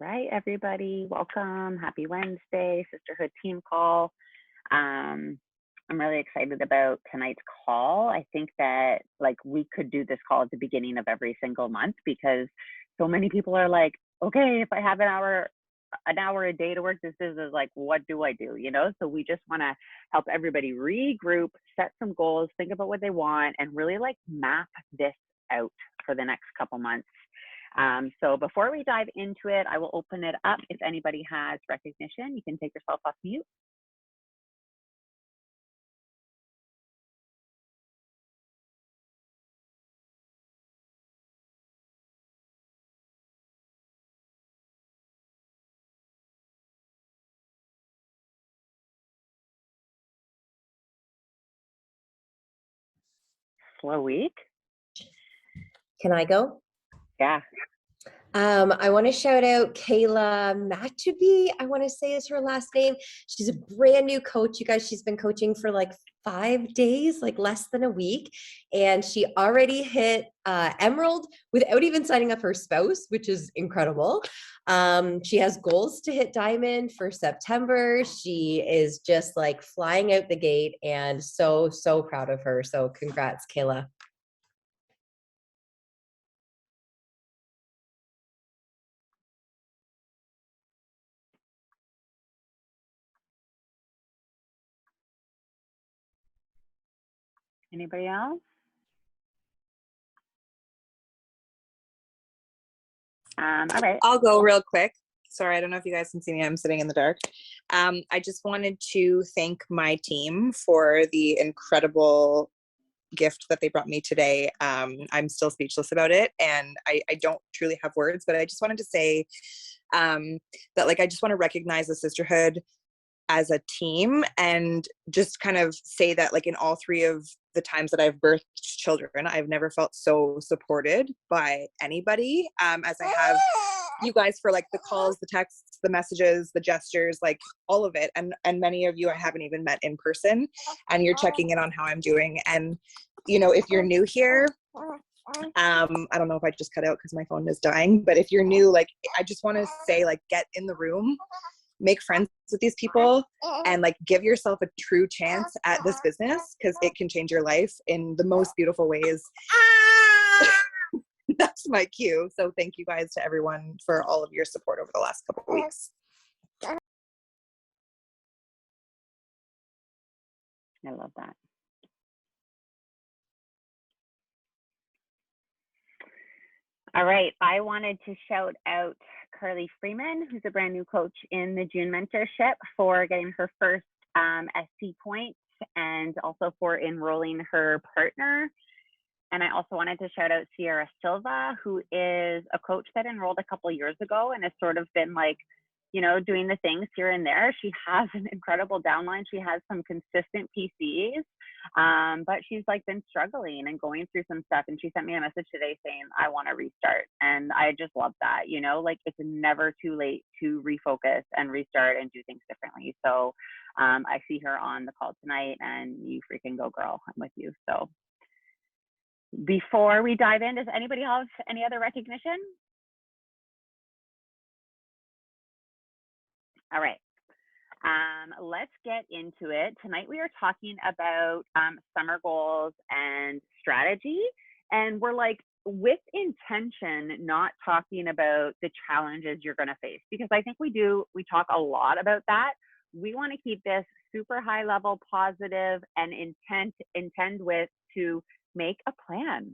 All right, everybody, welcome. Happy Wednesday, Sisterhood Team Call. I'm really excited about tonight's call. I think that we could do this call at the beginning of every single month because so many people are like, okay, if I have an hour a day to work, this is like, what do I do? So we just want to help everybody regroup, set some goals, think about what they want, and really like map this out for the next couple months. So before we dive into it, I will open it up. If anybody has recognition, you can take yourself off mute. Slow week? Can I go? Yeah. I want to shout out Kayla Matuby. I want to say is her last name. She's a brand new coach. You guys, she's been coaching for like 5 days, like less than a week. And she already hit Emerald without even signing up her spouse, which is incredible. She has goals to hit Diamond for September. She is just like flying out the gate and so proud of her. So congrats, Kayla. Anybody else? All right. I'll go real quick. Sorry, I don't know if you guys can see me. I'm sitting in the dark. I just wanted to thank my team for the incredible gift that they brought me today. I'm still speechless about it, and I don't truly have words, but I just wanted to say that I just want to recognize the sisterhood as a team and just kind of say that in all 3 of the times that I've birthed children, I've never felt so supported by anybody as I have you guys for the calls, the texts, the messages, the gestures, all of it. And many of you I haven't even met in person, and you're checking in on how I'm doing. And if you're new here, I don't know if I just cut out because my phone is dying, but if you're new, I just want to say get in the room, make friends with these people, and give yourself a true chance at this business because it can change your life in the most beautiful ways. That's my cue. So thank you guys to everyone for all of your support over the last couple of weeks. I love that. All right. I wanted to shout out Carly Freeman, who's a brand new coach in the June mentorship, for getting her first SC points and also for enrolling her partner. And I also wanted to shout out Sierra Silva, who is a coach that enrolled a couple years ago and has sort of been doing the things here and there. She has an incredible downline. She has some consistent PCs, but she's been struggling and going through some stuff. And she sent me a message today saying, I want to restart. And I just love that, it's never too late to refocus and restart and do things differently. So I see her on the call tonight, and you freaking go, girl. I'm with you. So before we dive in, does anybody have any other recognition? All right. Let's get into it. Tonight we are talking about summer goals and strategy. And we're with intention, not talking about the challenges you're going to face, because I think we talk a lot about that. We want to keep this super high level, positive, and intend with to make a plan.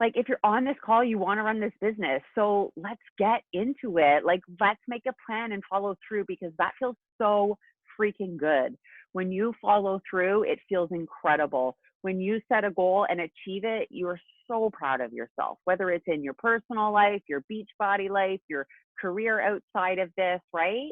If you're on this call, you want to run this business. So let's get into it. Let's make a plan and follow through, because that feels so freaking good. When you follow through, it feels incredible. When you set a goal and achieve it, you're so proud of yourself, whether it's in your personal life, your Beachbody life, your career outside of this, right?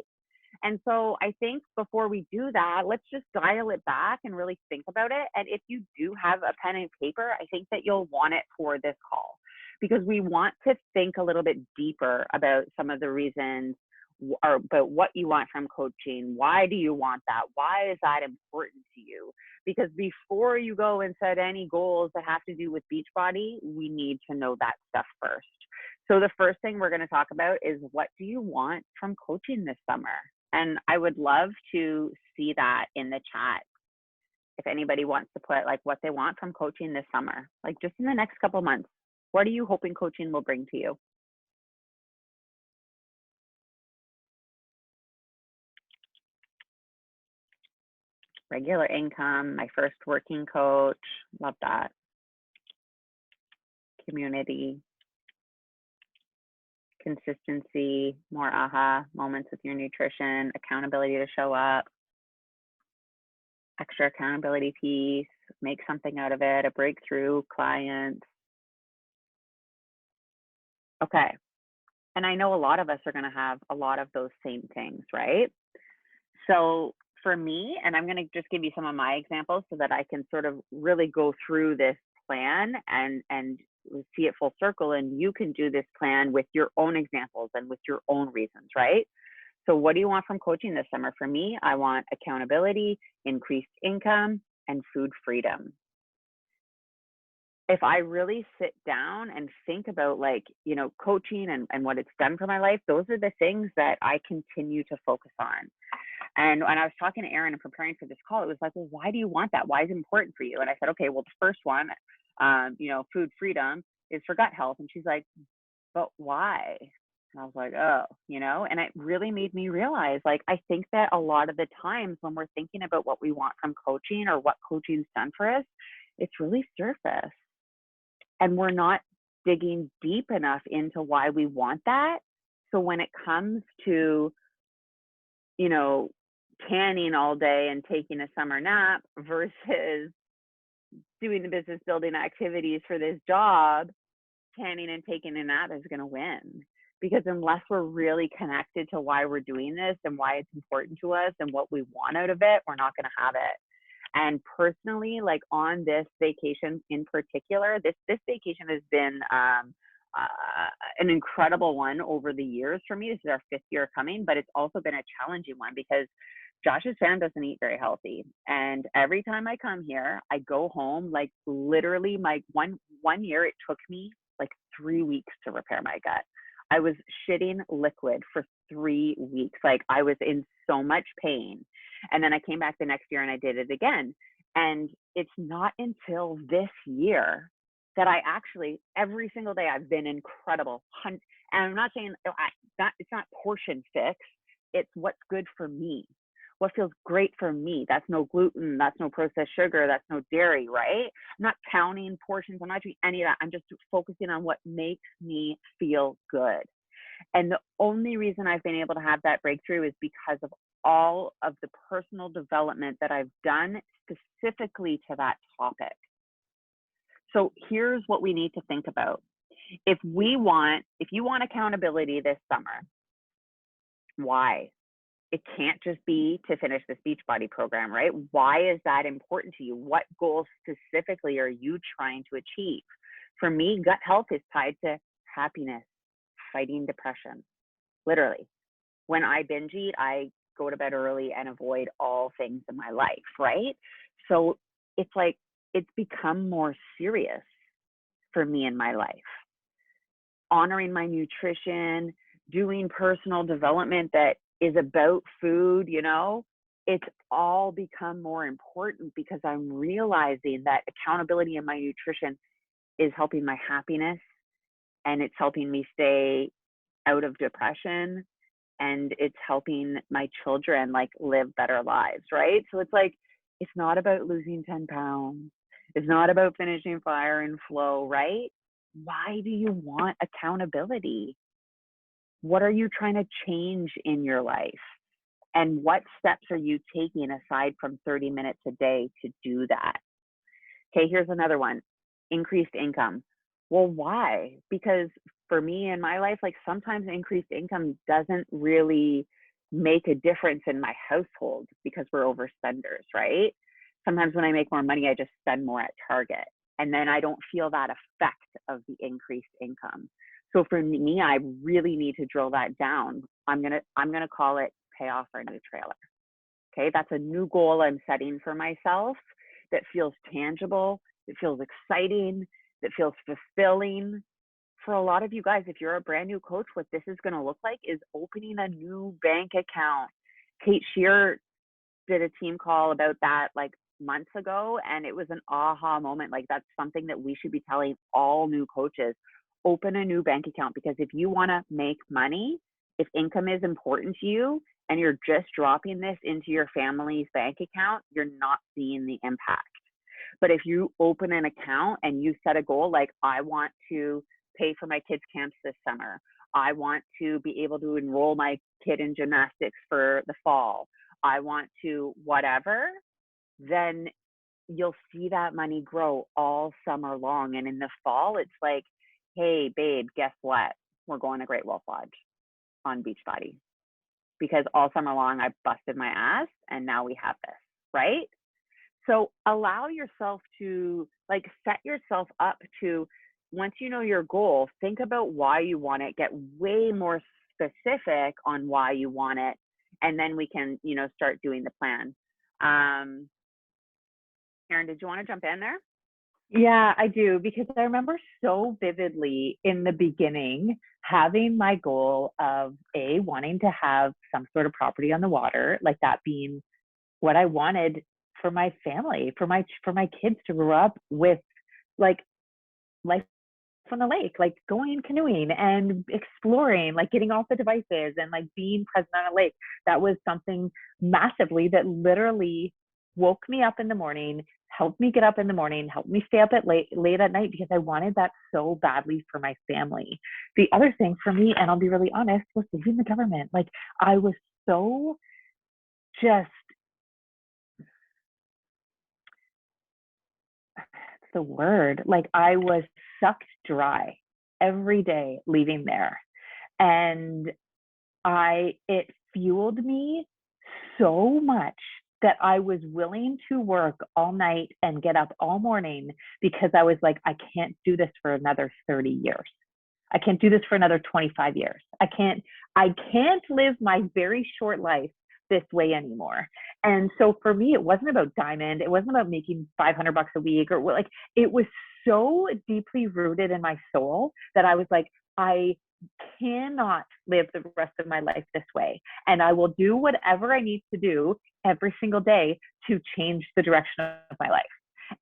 And so I think before we do that, let's just dial it back and really think about it. And if you do have a pen and paper, I think that you'll want it for this call, because we want to think a little bit deeper about some of the reasons or about what you want from coaching. Why do you want that? Why is that important to you? Because before you go and set any goals that have to do with Beachbody, we need to know that stuff first. So the first thing we're going to talk about is, what do you want from coaching this summer? And I would love to see that in the chat. If anybody wants to put like what they want from coaching this summer, like just in the next couple of months, what are you hoping coaching will bring to you? Regular income, my first working coach, love that. Community, consistency, more aha moments with your nutrition, accountability to show up, extra accountability piece, make something out of it, a breakthrough client. Okay. And I know a lot of us are going to have a lot of those same things, right? So for me, and I'm going to just give you some of my examples so that I can sort of really go through this plan and see it full circle, and you can do this plan with your own examples and with your own reasons, right? So what do you want from coaching this summer? For me, I want accountability, increased income, and food freedom. If I really sit down and think about, like, you know, coaching and what it's done for my life, those are the things that I continue to focus on. And when I was talking to Erin and preparing for this call, it was like, well, why do you want that? Why is it important for you? And I said, okay, well, the first one, you know, food freedom is for gut health. And she's like, but why? And I was like, oh, you know, and it really made me realize, like, I think that a lot of the times when we're thinking about what we want from coaching or what coaching's done for us, it's really surface. And we're not digging deep enough into why we want that. So when it comes to, you know, tanning all day and taking a summer nap versus doing the business building activities for this job, tanning and taking a nap is going to win. Because unless we're really connected to why we're doing this and why it's important to us and what we want out of it, we're not going to have it. And personally, like on this vacation in particular, this vacation has been an incredible one over the years for me. This is our 5th year coming, but it's also been a challenging one because Josh's fam doesn't eat very healthy. And every time I come here, I go home, like literally my one year, it took me like 3 weeks to repair my gut. I was shitting liquid for 3 weeks. Like I was in so much pain. And then I came back the next year and I did it again. And it's not until this year that I actually, every single day, I've been incredible. And I'm not saying it's not portion fix. It's what's good for me. What feels great for me. That's no gluten. That's no processed sugar. That's no dairy, right? I'm not counting portions. I'm not doing any of that. I'm just focusing on what makes me feel good. And the only reason I've been able to have that breakthrough is because of all of the personal development that I've done specifically to that topic. So here's what we need to think about. If you want accountability this summer, why? It can't just be to finish this Beachbody program, right? Why is that important to you? What goals specifically are you trying to achieve? For me, gut health is tied to happiness, fighting depression, literally. When I binge eat, I go to bed early and avoid all things in my life, right? So it's like, it's become more serious for me in my life. Honoring my nutrition, doing personal development that is about food, you know, it's all become more important because I'm realizing that accountability in my nutrition is helping my happiness and it's helping me stay out of depression and it's helping my children like live better lives, right? So it's like, it's not about losing 10 pounds. It's not about finishing Fire and Flow, right? Why do you want accountability? What are you trying to change in your life? And what steps are you taking aside from 30 minutes a day to do that? Okay, here's another one, increased income. Well, why? Because for me in my life, like sometimes increased income doesn't really make a difference in my household because we're overspenders, right? Sometimes when I make more money, I just spend more at Target. And then I don't feel that effect of the increased income. So for me, I really need to drill that down. I'm gonna call it pay off our new trailer. Okay, that's a new goal I'm setting for myself that feels tangible, that feels exciting, that feels fulfilling for a lot of you guys, if you're a brand new coach, what this is going to look like is opening a new bank account. Kate Shear did a team call about that like months ago, and it was an aha moment. Like, that's something that we should be telling all new coaches. Open a new bank account, because if you want to make money, if income is important to you and you're just dropping this into your family's bank account, you're not seeing the impact. But if you open an account and you set a goal, like, I want to pay for my kids' camps this summer, I want to be able to enroll my kid in gymnastics for the fall, I want to whatever, then you'll see that money grow all summer long. And in the fall, it's like, hey, babe, guess what? We're going to Great Wolf Lodge on Beachbody, because all summer long I busted my ass and now we have this, right? So allow yourself to like set yourself up to, once you know your goal, think about why you want it, get way more specific on why you want it, and then we can, start doing the plan. Karen, did you want to jump in there? Yeah, I do, because I remember so vividly in the beginning having my goal of wanting to have some sort of property on the water, like that being what I wanted for my family, for my kids to grow up with, like life on the lake, like going canoeing and exploring, like getting off the devices and like being present on a lake. That was something massively that literally woke me up in the morning, helped me get up in the morning, helped me stay up at late at night, because I wanted that so badly for my family. The other thing for me, and I'll be really honest, was leaving the government. Like, I was so just, the word, like I was sucked dry every day leaving there. And it fueled me so much that I was willing to work all night and get up all morning, because I was like, I can't do this for another 30 years. I can't do this for another 25 years. I can't live my very short life this way anymore. And so for me, it wasn't about Diamond. It wasn't about making $500 a week, or like, it was so deeply rooted in my soul that I was like, I cannot live the rest of my life this way. And I will do whatever I need to do every single day to change the direction of my life.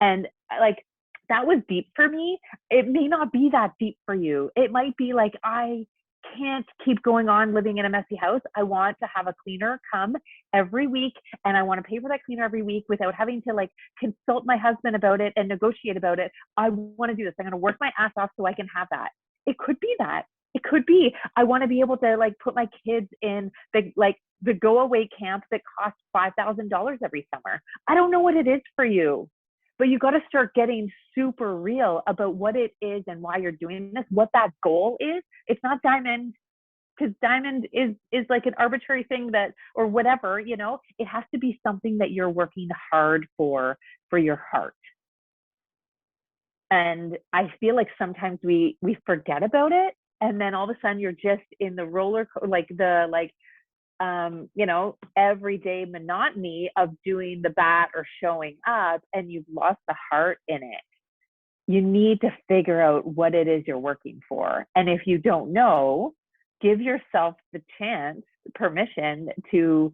And like, that was deep for me. It may not be that deep for you. It might be like, I can't keep going on living in a messy house. I want to have a cleaner come every week, and I want to pay for that cleaner every week without having to like consult my husband about it and negotiate about it. I want to do this. I'm going to work my ass off so I can have that. It could be that. It could be, I want to be able to like put my kids in the go away camp that costs $5,000 every summer. I don't know what it is for you, but you got to start getting super real about what it is and why you're doing this, what that goal is. It's not Diamond, because Diamond is like an arbitrary thing that, or whatever, it has to be something that you're working hard for your heart. And I feel like sometimes we forget about it, and then all of a sudden you're just in the everyday monotony of doing the bat or showing up, and you've lost the heart in it. You need to figure out what it is you're working for. And if you don't know, give yourself the permission to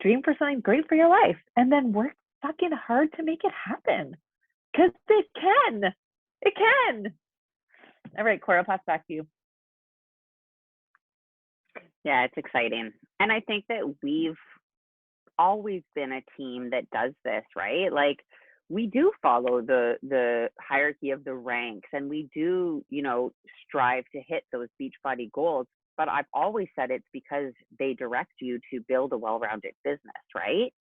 dream for something great for your life, and then work fucking hard to make it happen. Because it can. All right, Cora, I'll pass back to you. Yeah, it's exciting. And I think that we've always been a team that does this, right? Like, we do follow the hierarchy of the ranks, and we do, strive to hit those Beachbody goals. But I've always said it's because they direct you to build a well-rounded business, right?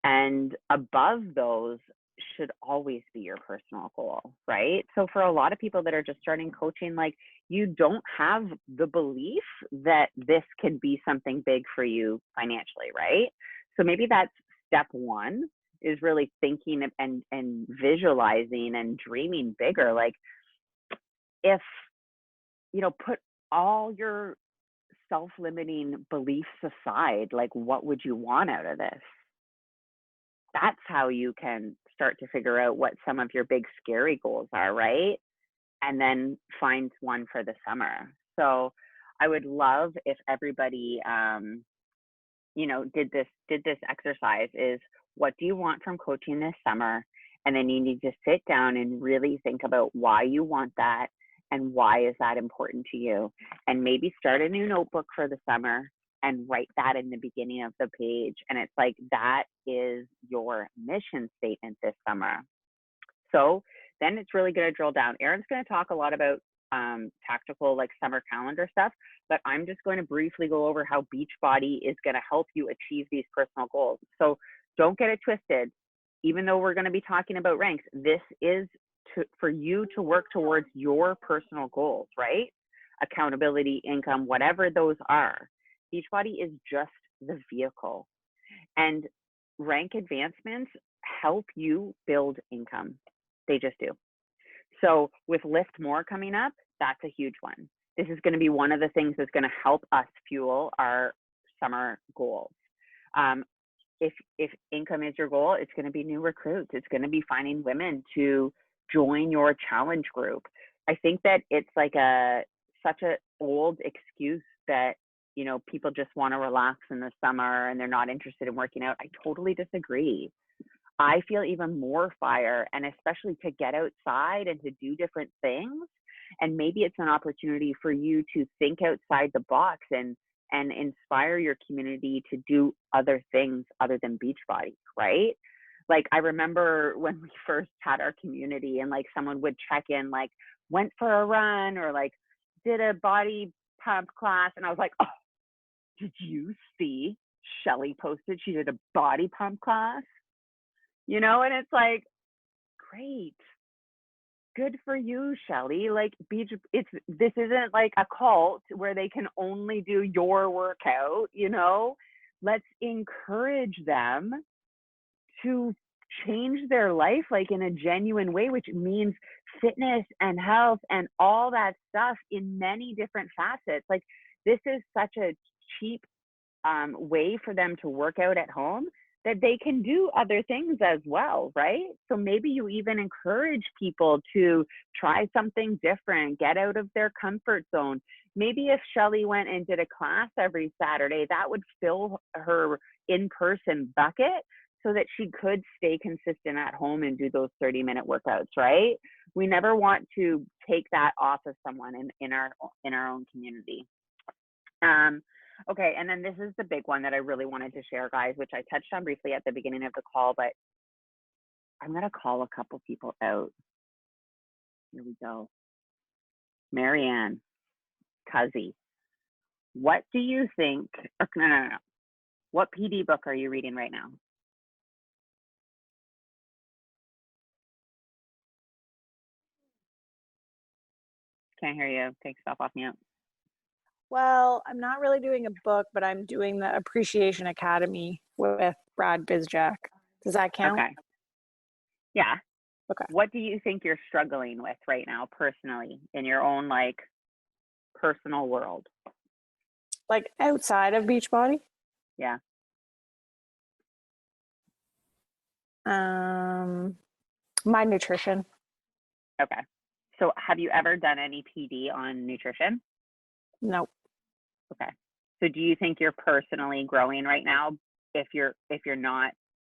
And above those should always be your personal goal, right? So for a lot of people that are just starting coaching, like, you don't have the belief that this can be something big for you financially, right? So maybe that's step one, is really thinking and visualizing and dreaming bigger. Like, if, put all your self-limiting beliefs aside, like, what would you want out of this? That's how you can start to figure out what some of your big scary goals are, right? and then find one for the summer. So I would love if everybody, did this exercise is, what do you want from coaching this summer? And then you need to sit down and really think about why you want that and why is that important to you. And maybe start a new notebook for the summer and write that in the beginning of the page. And it's like, that is your mission statement this summer. So then it's really going to drill down. Erin's going to talk a lot about tactical, like summer calendar stuff, but I'm just going to briefly go over how Beachbody is going to help you achieve these personal goals. So don't get it twisted. Even though we're going to be talking about ranks, this is for you to work towards your personal goals, right? Accountability, income, whatever those are. Beachbody is just the vehicle. And rank advancements help you build income. They just do. So with Lift More coming up, that's a huge one. This is going to be one of the things that's going to help us fuel our summer goals. If income is your goal, it's going to be new recruits. It's going to be finding women to join your challenge group. I think that it's like such an old excuse that, people just want to relax in the summer and they're not interested in working out. I totally disagree. I feel even more fire, and especially to get outside and to do different things. And maybe it's an opportunity for you to think outside the box and inspire your community to do other things other than Beachbody, right? Like, I remember when we first had our community and like someone would check in, like went for a run or like did a body pump class. And I was like, oh, did you see Shelly posted she did a body pump class? And it's like, great. Good for you, Shelly. Like, this isn't like a cult where they can only do your workout, Let's encourage them to change their life, like in a genuine way, which means fitness and health and all that stuff in many different facets. Like, this is such a cheap way for them to work out at home that they can do other things as well, right? So maybe you even encourage people to try something different, get out of their comfort zone. Maybe if Shelly went and did a class every Saturday, that would fill her in-person bucket so that she could stay consistent at home and do those 30-minute workouts, right? We never want to take that off of someone in our own community. Okay, and then this is the big one that I really wanted to share, guys, which I touched on briefly at the beginning of the call, but I'm going to call a couple people out. Here we go. Marianne, Cuzzy, what do you think? No. What PD book are you reading right now? Can't hear you. Take stuff off mute. Well, I'm not really doing a book, but I'm doing the Appreciation Academy with Brad Bizjack. Does that count? Okay. Yeah. Okay. What do you think you're struggling with right now personally in your own like personal world? Like outside of Beachbody? Yeah. My nutrition. Okay. So have you ever done any PD on nutrition? Nope. Okay. So do you think you're personally growing right now if you're not,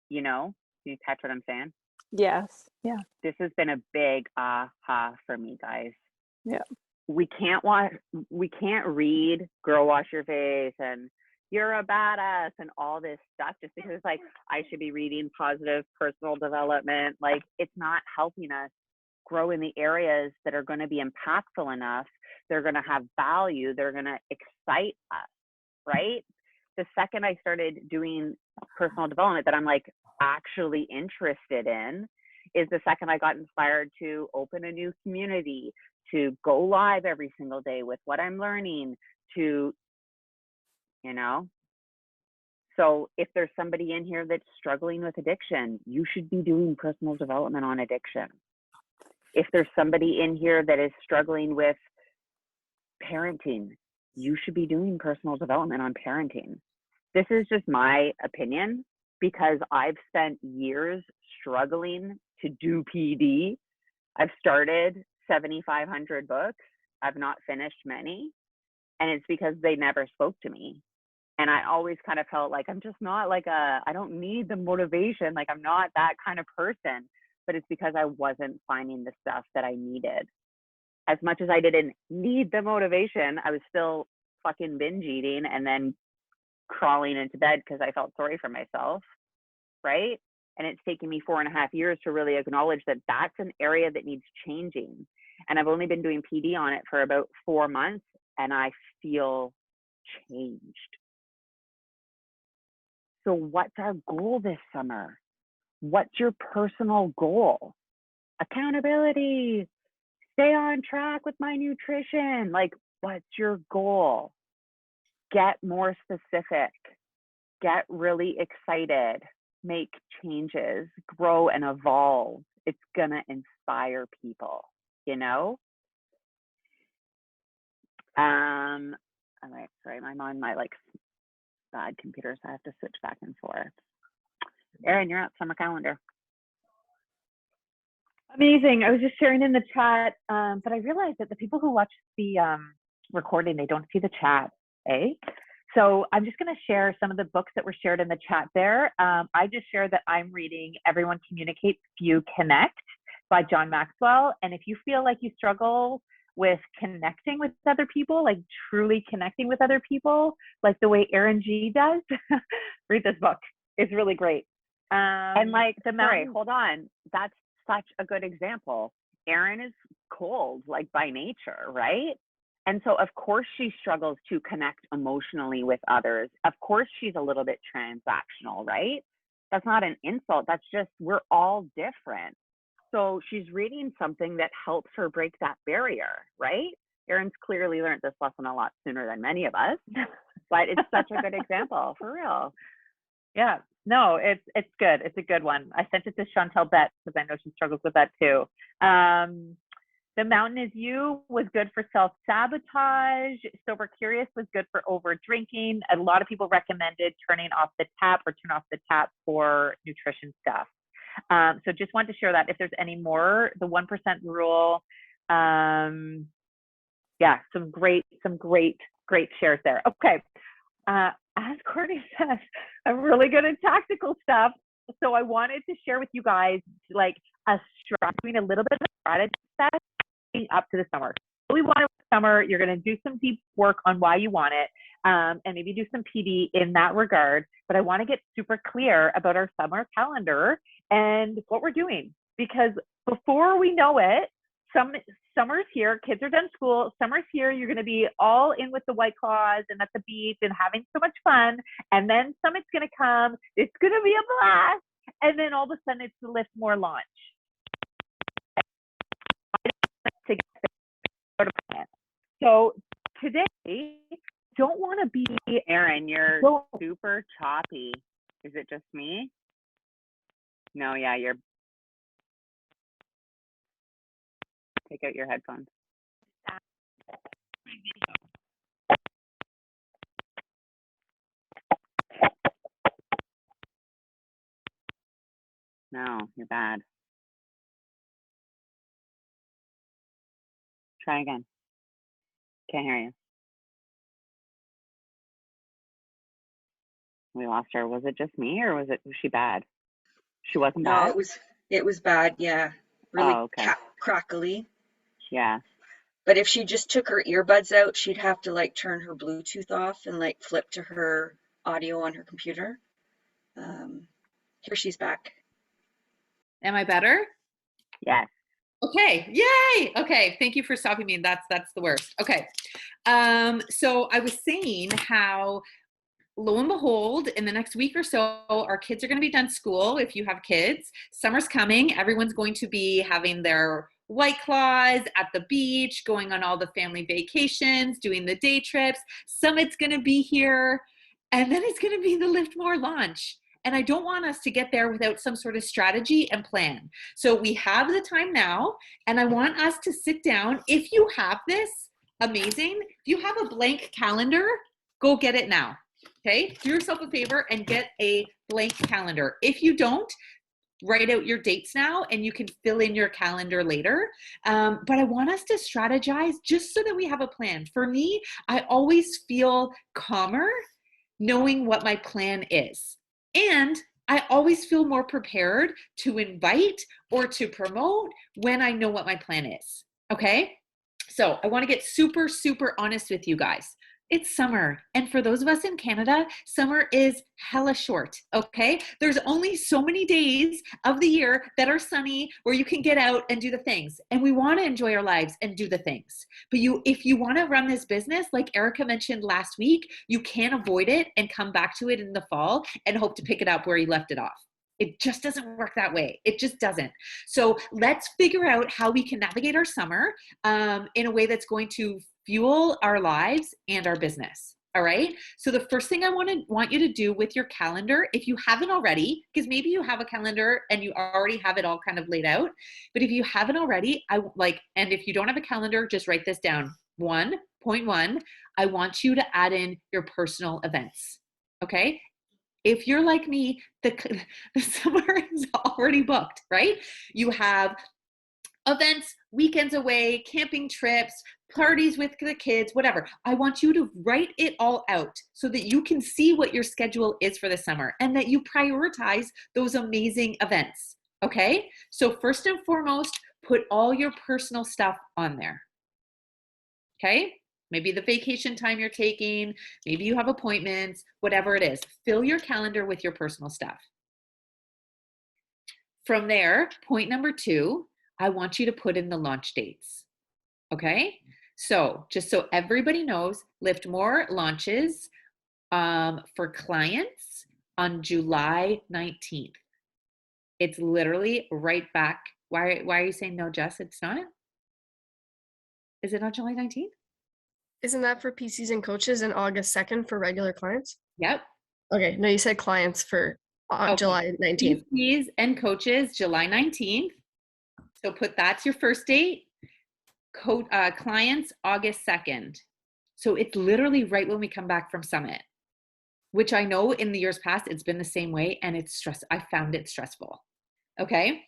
can you catch what I'm saying? Yes. Yeah. This has been a big aha for me, guys. Yeah. We can't read Girl Wash Your Face and You're a Badass and all this stuff just because like I should be reading positive personal development. Like, it's not helping us grow in the areas that are going to be impactful enough. They're going to have value. They're going to excite us, right? The second I started doing personal development that I'm like actually interested in is the second I got inspired to open a new community, to go live every single day with what I'm learning, to, So if there's somebody in here that's struggling with addiction, you should be doing personal development on addiction. If there's somebody in here that is struggling with parenting, you should be doing personal development on parenting. This is just my opinion because I've spent years struggling to do PD. I've started 7,500 books. I've not finished many. And it's because they never spoke to me. And I always kind of felt like I'm just not like I don't need the motivation. Like I'm not that kind of person. But it's because I wasn't finding the stuff that I needed. As much as I didn't need the motivation, I was still fucking binge eating and then crawling into bed because I felt sorry for myself. Right. And it's taken me 4.5 years to really acknowledge that that's an area that needs changing. And I've only been doing PD on it for about 4 months, and I feel changed. So what's our goal this summer? What's your personal goal? Accountability, stay on track with my nutrition. Like, what's your goal? Get more specific, get really excited, make changes, grow and evolve. It's gonna inspire people, you know? All right, sorry, I'm on my like bad computer, so I have to switch back and forth. Erin, you're at summer calendar. Amazing. I was just sharing in the chat, but I realized that the people who watch the recording, they don't see the chat, eh? So I'm just going to share some of the books that were shared in the chat there. I just shared that I'm reading Everyone Communicates, Few Connect by John Maxwell. And if you feel like you struggle with connecting with other people, like truly connecting with other people, like the way Erin G does, read this book. It's really great. And like, sorry, hold on. That's such a good example. Erin is cold, like by nature, right? And so of course she struggles to connect emotionally with others. Of course she's a little bit transactional, right? That's not an insult. That's just, we're all different. So she's reading something that helps her break that barrier, right? Erin's clearly learned this lesson a lot sooner than many of us, but it's such a good example, for real. Yeah, no, it's good. It's a good one. I sent it to Chantel Betts because I know she struggles with that too. The Mountain Is You was good for self-sabotage. Sober Curious was good for over drinking. A lot of people recommended turning off the tap or turn off the tap for nutrition stuff. So just wanted to share that. If there's any more, the 1% rule. Yeah, some great shares there. Okay. As Courtney says, I'm really good at tactical stuff. So I wanted to share with you guys like doing a little bit of a strategy set up to the summer. We want it summer. You're going to do some deep work on why you want it, and maybe do some PD in that regard. But I want to get super clear about our summer calendar and what we're doing, because before we know it, summer's here, kids are done school, summer's here, you're going to be all in with the White Claws and at the beach and having so much fun, and then summit's going to come, it's going to be a blast, and then all of a sudden it's the Lift More launch. So today, don't want to be... Erin, you're super choppy. Is it just me? No, yeah, you're... Take out your headphones. No, you're bad. Try again. Can't hear you. We lost her. Was it just me, or was she bad? She wasn't bad? No, it was bad, yeah. Really okay. Crackly. Yeah. But if she just took her earbuds out, she'd have to like turn her Bluetooth off and like flip to her audio on her computer. Here she's back. Am I better? Yes. Okay, yay! Okay, thank you for stopping me. That's the worst. Okay, so I was saying how, lo and behold, in the next week or so, our kids are going to be done school. If you have kids, summer's coming. Everyone's going to be having their White Claws at the beach, going on all the family vacations, doing the day trips. Summit's going to be here, and then it's going to be the Lift More launch. And I don't want us to get there without some sort of strategy and plan. So we have the time now, and I want us to sit down. If you have this, amazing. If you have a blank calendar, go get it now. Okay, do yourself a favor and get a blank calendar. If you don't, write out your dates now and you can fill in your calendar later. But I want us to strategize just so that we have a plan. For me, I always feel calmer knowing what my plan is. And I always feel more prepared to invite or to promote when I know what my plan is. Okay? So I want to get super, super honest with you guys. It's summer. And for those of us in Canada, summer is hella short, okay? There's only so many days of the year that are sunny where you can get out and do the things. And we want to enjoy our lives and do the things. But if you want to run this business, like Erica mentioned last week, you can't avoid it and come back to it in the fall and hope to pick it up where you left it off. It just doesn't work that way. It just doesn't. So let's figure out how we can navigate our summer in a way that's going to fuel our lives and our business. All right. So the first thing I want you to do with your calendar, if you haven't already, because maybe you have a calendar and you already have it all kind of laid out, but if you haven't already, and if you don't have a calendar, just write this down. 1.1, I want you to add in your personal events. Okay. If you're like me, the summer is already booked, right? You have events, weekends away, camping trips, parties with the kids, whatever. I want you to write it all out so that you can see what your schedule is for the summer and that you prioritize those amazing events. Okay? So first and foremost, put all your personal stuff on there. Okay? Maybe the vacation time you're taking, maybe you have appointments, whatever it is. Fill your calendar with your personal stuff. From there, point number 2, I want you to put in the launch dates. Okay? So just so everybody knows, Lift More launches for clients on July 19th. It's literally right back. Why are you saying no, Jess? It's not? Is it on July 19th? Isn't that for PCs and coaches and August 2nd for regular clients? Yep. Okay. No, you said clients for July 19th. PCs and coaches, July 19th. So put that's your first date. Clients, August 2nd. So it's literally right when we come back from Summit, which I know in the years past, it's been the same way and it's I found it stressful. Okay.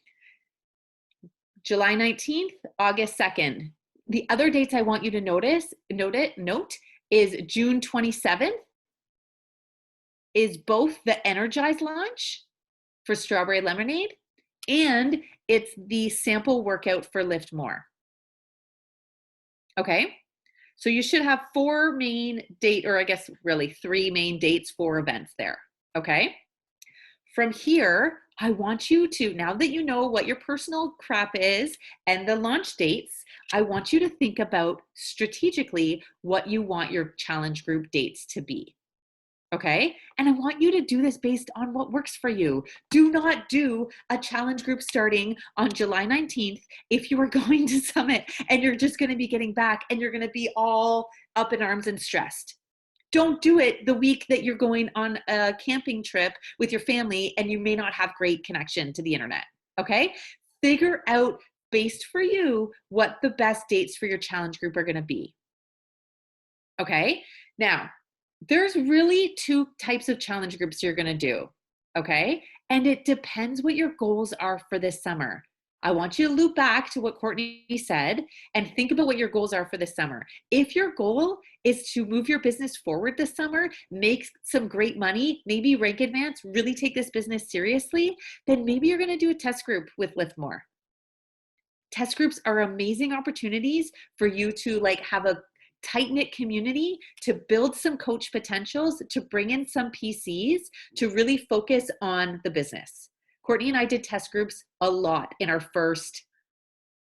July 19th, August 2nd. The other dates I want you to note is June 27th is both the Energize launch for Strawberry Lemonade and it's the sample workout for Lift More. Okay, so you should have 4 main or I guess really 3 main dates for events there. Okay, from here, I want you to, now that you know what your personal crap is and the launch dates, I want you to think about strategically what you want your challenge group dates to be. Okay, and I want you to do this based on what works for you. Do not do a challenge group starting on July 19th if you are going to Summit and you're just going to be getting back and you're going to be all up in arms and stressed. Don't do it the week that you're going on a camping trip with your family and you may not have great connection to the internet. Okay, figure out based for you what the best dates for your challenge group are going to be. Okay, now there's really 2 types of challenge groups you're going to do, okay? And it depends what your goals are for this summer. I want you to loop back to what Courtney said and think about what your goals are for this summer. If your goal is to move your business forward this summer, make some great money, maybe rank advance, really take this business seriously, then maybe you're going to do a test group with Lift More. Test groups are amazing opportunities for you to have a tight-knit community, to build some coach potentials, to bring in some PCs, to really focus on the business. Courtney and I did test groups a lot in our first,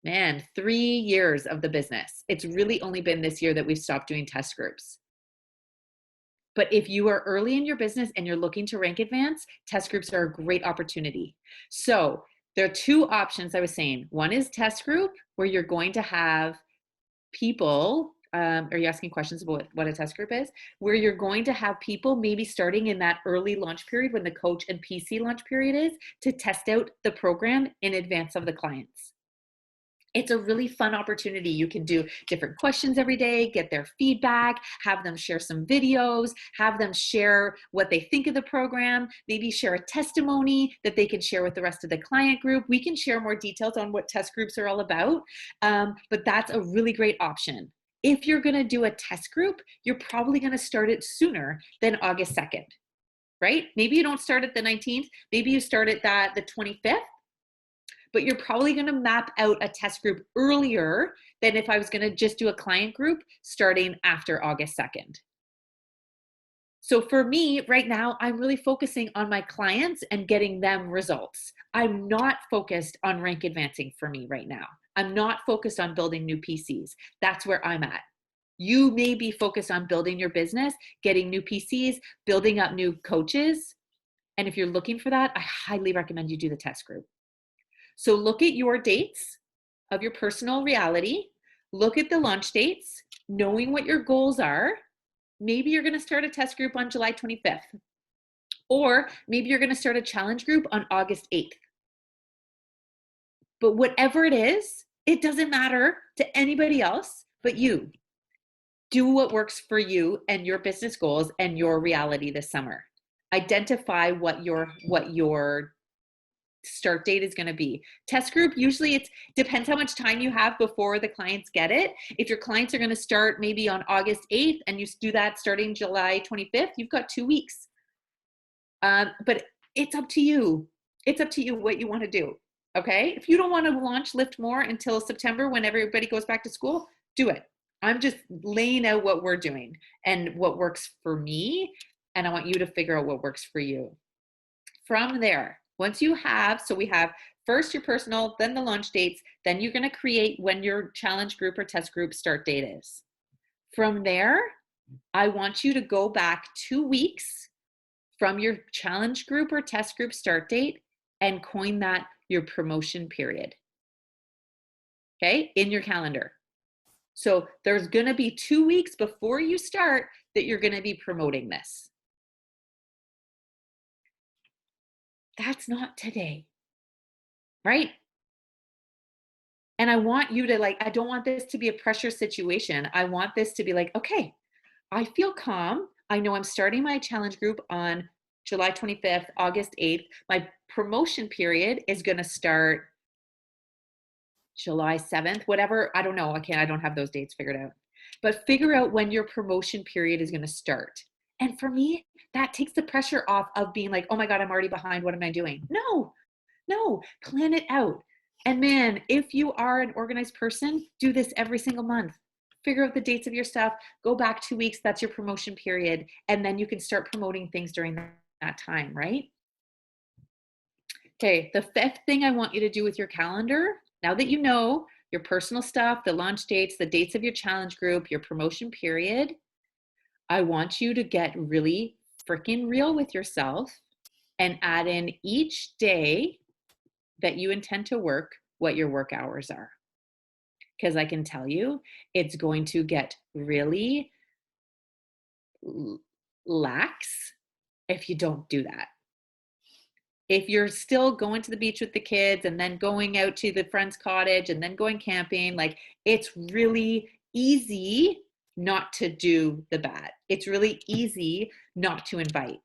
3 years of the business. It's really only been this year that we've stopped doing test groups. But if you are early in your business and you're looking to rank advance, test groups are a great opportunity. So there are 2 options I was saying. One is test group, where you're going to have people, are you asking questions about what a test group is? Where you're going to have people maybe starting in that early launch period when the coach and PC launch period is, to test out the program in advance of the clients. It's a really fun opportunity. You can do different questions every day, get their feedback, have them share some videos, have them share what they think of the program, maybe share a testimony that they can share with the rest of the client group. We can share more details on what test groups are all about, but that's a really great option. If you're going to do a test group, you're probably going to start it sooner than August 2nd, right? Maybe you don't start at the 19th, maybe you start at the 25th, but you're probably going to map out a test group earlier than if I was going to just do a client group starting after August 2nd. So for me right now, I'm really focusing on my clients and getting them results. I'm not focused on rank advancing for me right now. I'm not focused on building new PCs. That's where I'm at. You may be focused on building your business, getting new PCs, building up new coaches. And if you're looking for that, I highly recommend you do the test group. So look at your dates of your personal reality, look at the launch dates, knowing what your goals are. Maybe you're going to start a test group on July 25th, or maybe you're going to start a challenge group on August 8th. But whatever it is, it doesn't matter to anybody else but you. Do what works for you and your business goals and your reality this summer. Identify what your start date is going to be. Test group, usually it depends how much time you have before the clients get it. If your clients are going to start maybe on August 8th and you do that starting July 25th, you've got 2 weeks. But it's up to you. It's up to you what you want to do. Okay. If you don't want to launch Lift More until September when everybody goes back to school, do it. I'm just laying out what we're doing and what works for me. And I want you to figure out what works for you. From there, once you have, so we have first your personal, then the launch dates, then you're going to create when your challenge group or test group start date is. From there, I want you to go back 2 weeks from your challenge group or test group start date and coin that your promotion period. Okay, in your calendar. So there's going to be 2 weeks before you start that you're going to be promoting this. That's not today, right? And I want you to I don't want this to be a pressure situation. I want this to be like, okay, I feel calm. I know I'm starting my challenge group on July 25th, August 8th. My promotion period is going to start July 7th, whatever. I don't know. I don't have those dates figured out. But figure out when your promotion period is going to start. And for me, that takes the pressure off of being like, oh my God, I'm already behind. What am I doing? No, plan it out. And man, if you are an organized person, do this every single month. Figure out the dates of your stuff, go back 2 weeks, that's your promotion period. And then you can start promoting things during that time, right? Okay, the fifth thing I want you to do with your calendar, now that you know your personal stuff, the launch dates, the dates of your challenge group, your promotion period, I want you to get really freaking real with yourself and add in each day that you intend to work what your work hours are. Because I can tell you, it's going to get really lax if you don't do that. If you're still going to the beach with the kids and then going out to the friend's cottage and then going camping, it's really easy not to do the bad. It's really easy not to invite.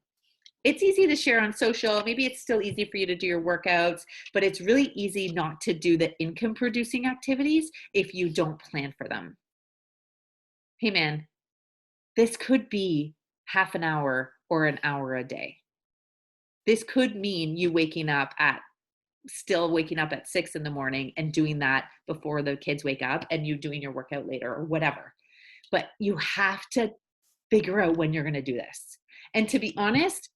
It's easy to share on social. Maybe it's still easy for you to do your workouts, but it's really easy not to do the income producing activities if you don't plan for them. Hey man, this could be half an hour or an hour a day. This could mean you still waking up at 6 a.m. and doing that before the kids wake up and you doing your workout later or whatever. But you have to figure out when you're going to do this. And to be honest,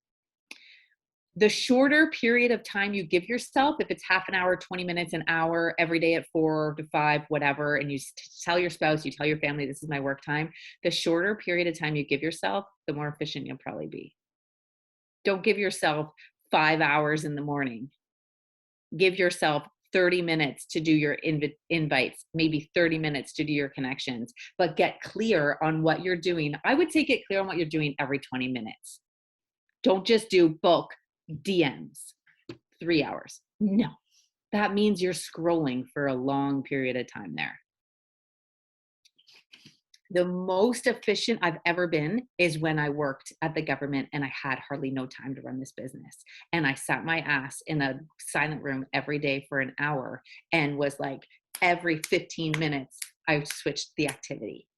the shorter period of time you give yourself, if it's half an hour, 20 minutes, an hour, every day at 4 to 5, whatever, and you tell your spouse, you tell your family, this is my work time, the shorter period of time you give yourself, the more efficient you'll probably be. Don't give yourself 5 hours in the morning. Give yourself 30 minutes to do your invites, maybe 30 minutes to do your connections, but get clear on what you're doing. I would say get clear on what you're doing every 20 minutes. Don't just do bulk DMs, 3 hours. No, that means you're scrolling for a long period of time there. The most efficient I've ever been is when I worked at the government and I had hardly no time to run this business. And I sat my ass in a silent room every day for an hour and was like, every 15 minutes, I switched the activity.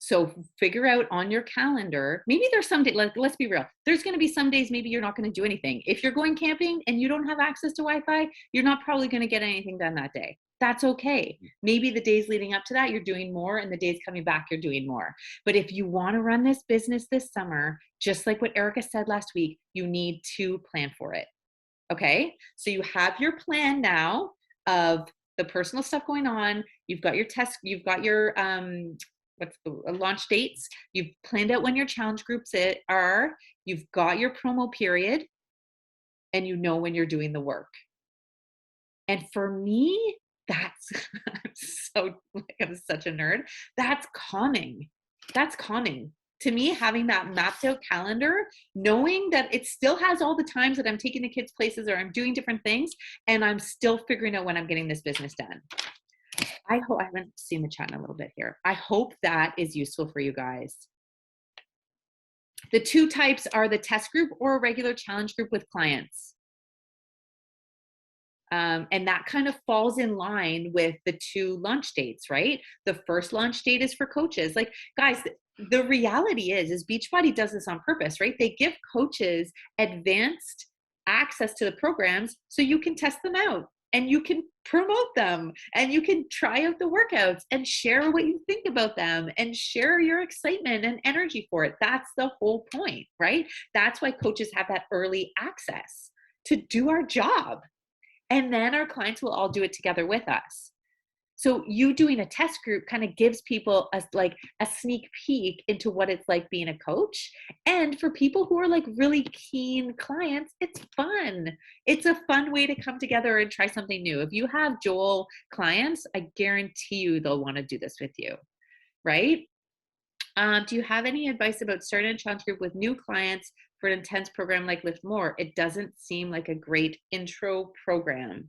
So figure out on your calendar, maybe there's some day, like, let's be real. There's going to be some days, maybe you're not going to do anything. If you're going camping and you don't have access to Wi-Fi, you're not probably going to get anything done that day. That's okay. Maybe the days leading up to that, you're doing more, and the days coming back, you're doing more. But if you want to run this business this summer, just like what Erica said last week, you need to plan for it. Okay. So you have your plan now of the personal stuff going on. You've got your test, you've got your, what's the launch dates. You've planned out when your challenge groups are, you've got your promo period, and you know when you're doing the work. And for me, that's, I'm such a nerd. That's calming. That's calming. To me, having that mapped out calendar, knowing that it still has all the times that I'm taking the kids places or I'm doing different things, and I'm still figuring out when I'm getting this business done. I hope, I haven't seen the chat in a little bit here. I hope that is useful for you guys. The two types are the test group or a regular challenge group with clients. And that kind of falls in line with the two launch dates, right? The first launch date is for coaches. Like, guys, the reality is Beachbody does this on purpose, right? They give coaches advanced access to the programs so you can test them out and you can promote them and you can try out the workouts and share what you think about them and share your excitement and energy for it. That's the whole point, right? That's why coaches have that early access to do our job. And then our clients will all do it together with us. So you doing a test group kind of gives people a sneak peek into what it's like being a coach. And for people who are like really keen clients, it's fun. It's a fun way to come together and try something new. If you have Joel clients, I guarantee you they'll want to do this with you, right? Do you have any advice about starting a challenge group with new clients for an intense program like Lift More? It doesn't seem like a great intro program.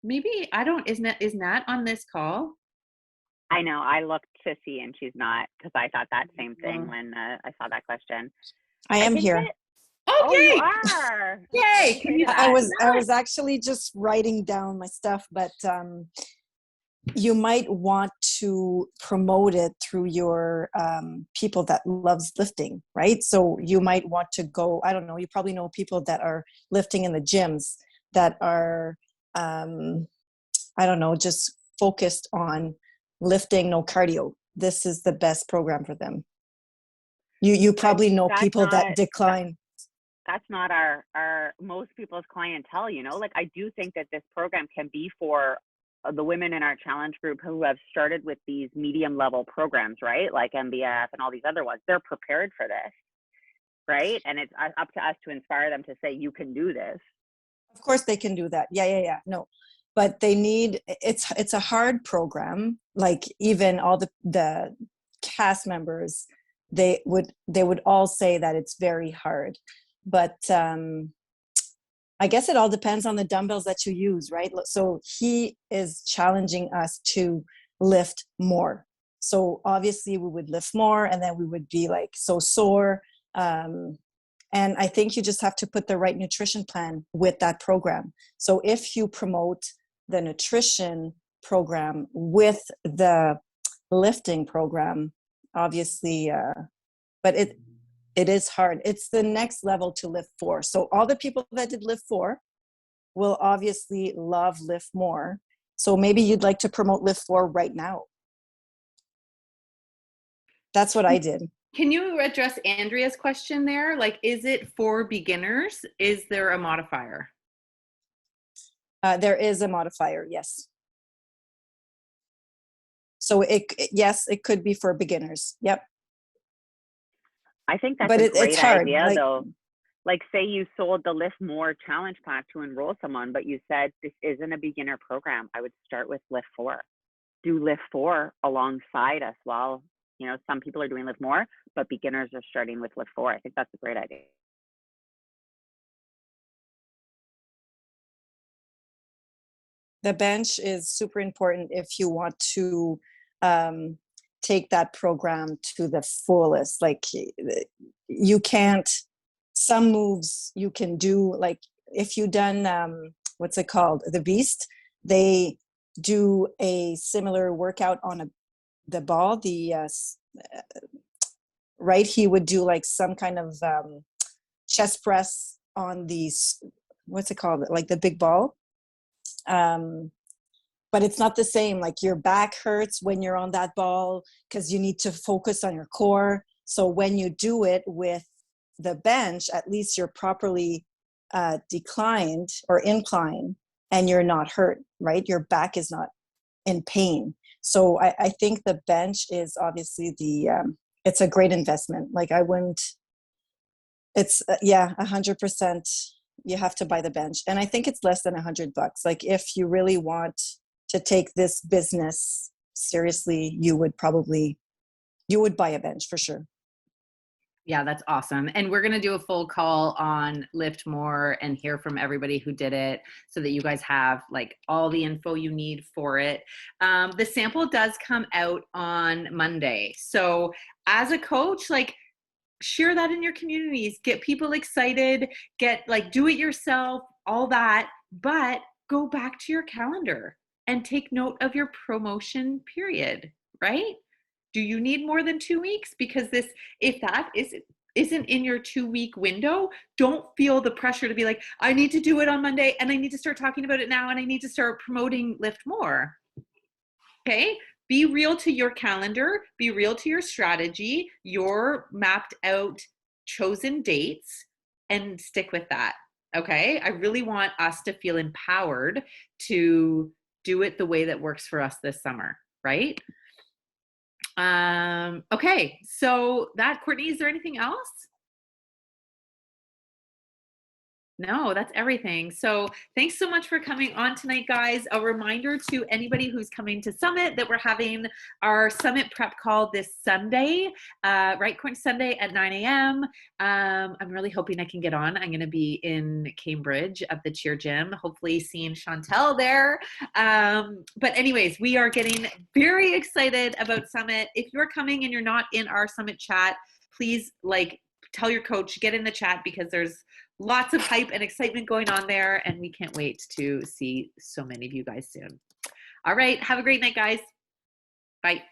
Maybe, I don't, is Nat on this call? I know, I looked to see and she's not, because I thought that same thing when I saw that question. I am here. Oh, you are. Yay! Can you I was actually just writing down my stuff, but you might want to promote it through your people that loves lifting, right? So you might want to go, I don't know, you probably know people that are lifting in the gyms that are, I don't know, just focused on lifting, no cardio. This is the best program for them. You probably know people that decline. That's not our most people's clientele, you know? Like, I do think that this program can be for the women in our challenge group who have started with these medium level programs, right? Like MBF and all these other ones. They're prepared for this, right? And it's up to us to inspire them to say, you can do this. Of course they can do that. Yeah. No, but they need, it's a hard program. Like even all the cast members, they would all say that it's very hard, but I guess it all depends on the dumbbells that you use, right? So he is challenging us to lift more. So obviously we would lift more and then we would be like so sore. And I think you just have to put the right nutrition plan with that program. So if you promote the nutrition program with the lifting program, obviously, but it is hard. It's the next level to Lift 4. So all the people that did Lift 4 will obviously love Lift More. So maybe you'd like to promote Lift 4 right now. That's what I did. Can you address Andrea's question there? Like, is it for beginners? Is there a modifier? There is a modifier, yes. So yes, it could be for beginners. Yep. I think that's a great idea, though. Like, say you sold the Lift More challenge pack to enroll someone, but you said this isn't a beginner program. I would start with Lift 4. Do Lift 4 alongside us while, you know, some people are doing Lift More, but beginners are starting with Lift 4. I think that's a great idea. The bench is super important if you want to take that program to the fullest. Like you can't, some moves you can do, like if you done, what's it called? The Beast, they do a similar workout on the ball, right? He would do like some kind of chest press on these, what's it called? Like the big ball. But it's not the same. Like your back hurts when you're on that ball because you need to focus on your core. So when you do it with the bench, at least you're properly declined or inclined and you're not hurt, right? Your back is not in pain. So I think the bench is obviously it's a great investment. Like I wouldn't, it's 100%. You have to buy the bench. And I think it's less than $100. Like if you really want to take this business seriously, you would buy a bench for sure. Yeah, that's awesome. And we're going to do a full call on Lift More and hear from everybody who did it so that you guys have like all the info you need for it. The sample does come out on Monday. So as a coach, like share that in your communities, get people excited, do it yourself, all that, but go back to your calendar and take note of your promotion period, right? Do you need more than 2 weeks? Because if that isn't in your 2-week window, don't feel the pressure to be like, I need to do it on Monday and I need to start talking about it now and I need to start promoting Lift More. Okay? Be real to your calendar, be real to your strategy, your mapped out chosen dates, and stick with that. Okay? I really want us to feel empowered to do it the way that works for us this summer, right? Okay, so Courtney, is there anything else? No, that's everything. So thanks so much for coming on tonight, guys. A reminder to anybody who's coming to Summit that we're having our Summit prep call this Sunday, right, Courtney, Sunday at 9 a.m. I'm really hoping I can get on. I'm going to be in Cambridge at the Cheer Gym, hopefully seeing Chantel there. But anyways, we are getting very excited about Summit. If you're coming and you're not in our Summit chat, please tell your coach, get in the chat because there's lots of hype and excitement going on there, and we can't wait to see so many of you guys soon. All right, have a great night, guys. Bye.